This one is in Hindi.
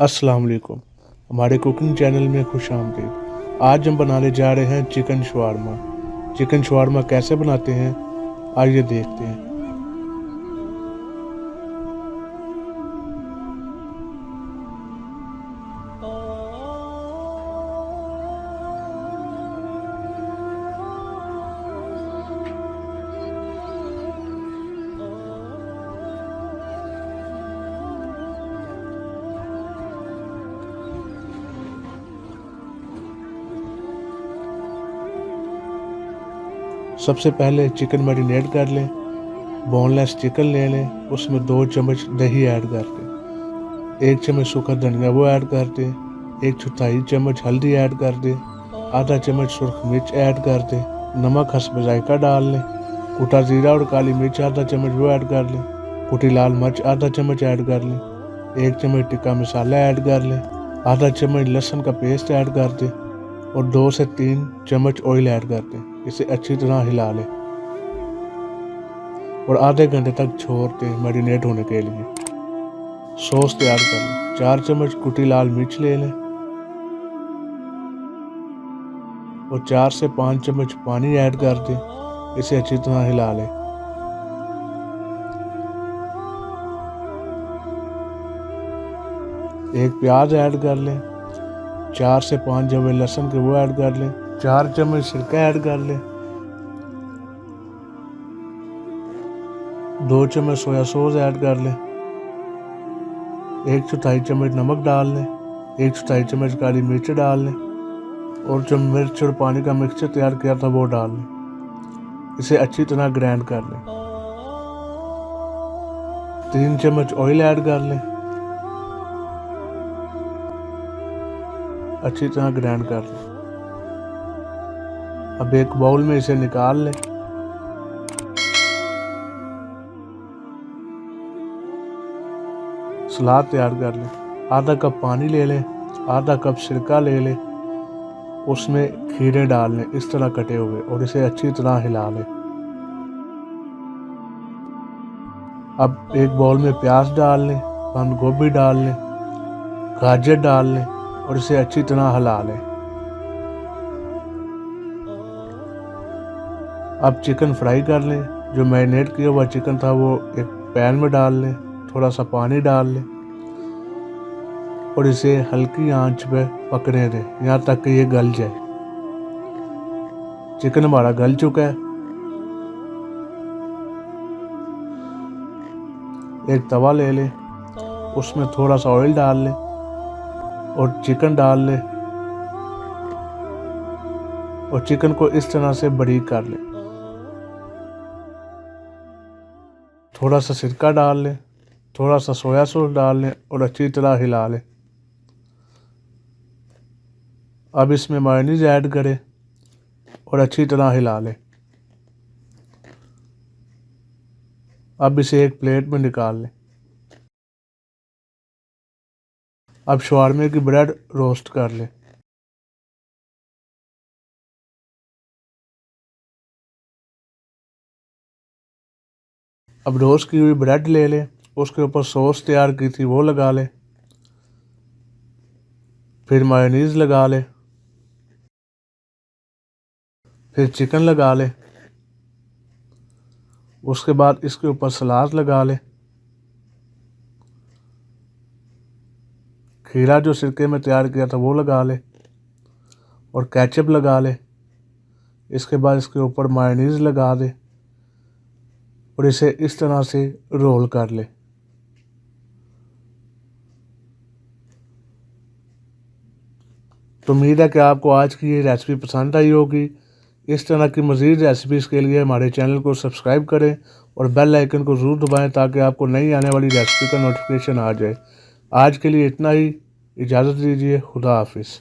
अस्सलाम वालेकुम। हमारे कुकिंग चैनल में खुश आमदीद। आज हम बनाने जा रहे हैं चिकन शवारमा। चिकन शवारमा कैसे बनाते हैं आइए देखते हैं। सबसे पहले चिकन मैरिनेट कर लें। बोनलेस चिकन ले लें, उसमें 2 चम्मच दही ऐड कर दें, 1 चम्मच सूखा धनिया वो ऐड कर दें, 1/4 चम्मच हल्दी ऐड कर दें, आधा चम्मच सुरख मिर्च ऐड कर दें, नमक हस्ब जायका डाल लें, कुटा ज़ीरा और काली मिर्च आधा चम्मच वो ऐड कर लें, कुटी लाल मिर्च आधा चम्मच ऐड कर लें, 1 चम्मच टिक्का मसाला ऐड कर लें, आधा चम्मच लहसुन का पेस्ट ऐड कर दें और 2 से 3 चम्मच ऑयल ऐड कर दें। इसे अच्छी तरह हिला लें और आधे घंटे तक छोड़ दें मैरिनेट होने के लिए। सॉस तैयार कर लें। 4 चम्मच कुटी लाल मिर्च ले लें और 4 से 5 चम्मच पानी ऐड कर दें। इसे अच्छी तरह हिला लें। एक प्याज ऐड कर लें, 4 से 5 जवे लहसुन के वो ऐड कर लें, 4 चम्मच सिरका ऐड कर लें, 2 चम्मच सोया सॉस ऐड कर लें, 1/4 चम्मच नमक डाल लें, 1/4 चम्मच काली मिर्च डाल लें और जो मिर्च और पानी का मिक्सचर तैयार किया था वो डाल लें। इसे अच्छी तरह ग्राइंड कर लें। 3 चम्मच ऑयल ऐड कर लें, अच्छी तरह ग्राइंड कर लें। अब एक बाउल में इसे निकाल लें। सलाद तैयार कर लें। आधा कप पानी ले लें, आधा कप सिरका ले लें, उसमें खीरे डाल लें इस तरह कटे हुए और इसे अच्छी तरह हिला लें। अब एक बाउल में प्याज डाल लें, बंद गोभी डाल लें, गाजर डाल लें और इसे अच्छी तरह हिला लें। अब चिकन फ्राई कर लें। जो मैरिनेट किया हुआ चिकन था वो एक पैन में डाल लें, थोड़ा सा पानी डाल लें और इसे हल्की आंच पे पकने दें यहाँ तक कि ये गल जाए। चिकन हमारा गल चुका है। एक तवा ले लें, उसमें थोड़ा सा ऑयल डाल लें और चिकन डाल लें और चिकन को इस तरह से बारीक कर लें। थोड़ा सा सिरका डाल लें, थोड़ा सा सोया सॉस डाल लें और अच्छी तरह हिला लें। अब इसमें मायोनीज ऐड करें और अच्छी तरह हिला लें। अब इसे एक प्लेट में निकाल लें। अब शवारमे की ब्रेड रोस्ट कर लें। अब रोस्ट की हुई ब्रेड ले लें, उसके ऊपर सॉस तैयार की थी वो लगा लें, फिर मायोनीज लगा लें, फिर चिकन लगा लें, उसके बाद इसके ऊपर सलाद लगा लें, खीरा जो सिरके में तैयार किया था वो लगा लें और केचप लगा लें। इसके बाद इसके ऊपर मायोनीज लगा दें और इसे इस तरह से रोल कर लें। तो उम्मीद है कि आपको आज की ये रेसिपी पसंद आई होगी। इस तरह की मज़ीद रेसिपीज़ के लिए हमारे चैनल को सब्सक्राइब करें और बेल आइकन को ज़रूर दबाएं ताकि आपको नई आने वाली रेसिपी का नोटिफिकेशन आ जाए। आज के लिए इतना ही। इजाज़त दीजिए। खुदा हाफिज़।